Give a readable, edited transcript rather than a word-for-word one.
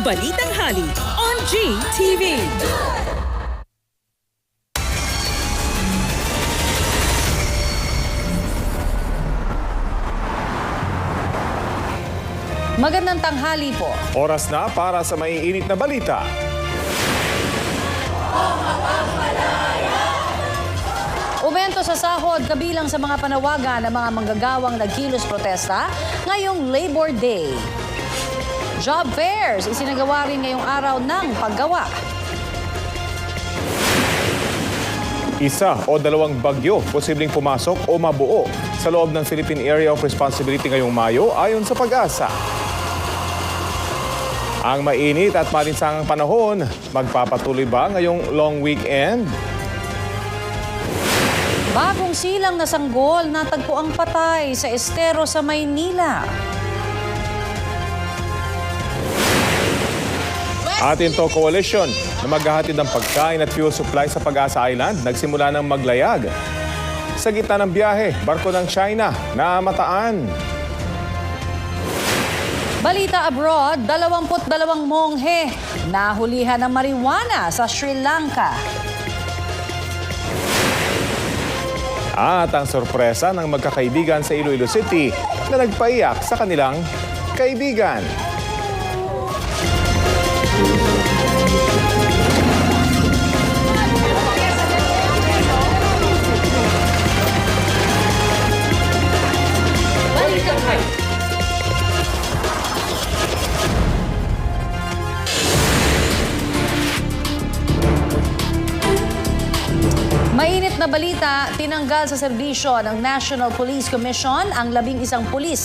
Balitang Hali on GTV. Magandang tanghali po. Oras na para sa maiinit na balita. Umento sa sahod kabilang sa mga panawagan ng mga manggagawang nagkilos protesta ngayong Labor Day. Job fairs isinagawa rin ngayong araw ng paggawa. Isa o dalawang bagyo posibleng pumasok o mabuo sa loob ng Philippine Area of Responsibility ngayong Mayo ayon sa Pag-asa. Ang mainit at malinsangang panahon, magpapatuloy ba ngayong long weekend? Bagong silang na sanggol natagpo ang patay sa estero sa Maynila. Atin to coalition na maghahatid ng pagkain at fuel supply sa Pag-asa Island nagsimula ng maglayag. Sa gitna ng biyahe, barko ng China na mataan. Balita abroad, 22 monghe nahulihan ng marijuana sa Sri Lanka. At ang sorpresa ng magkakaibigan sa Iloilo City na nagpaiyak sa kanilang kaibigan. Mainit na balita, tinanggal sa serbisyo ng National Police Commission ang 11 pulis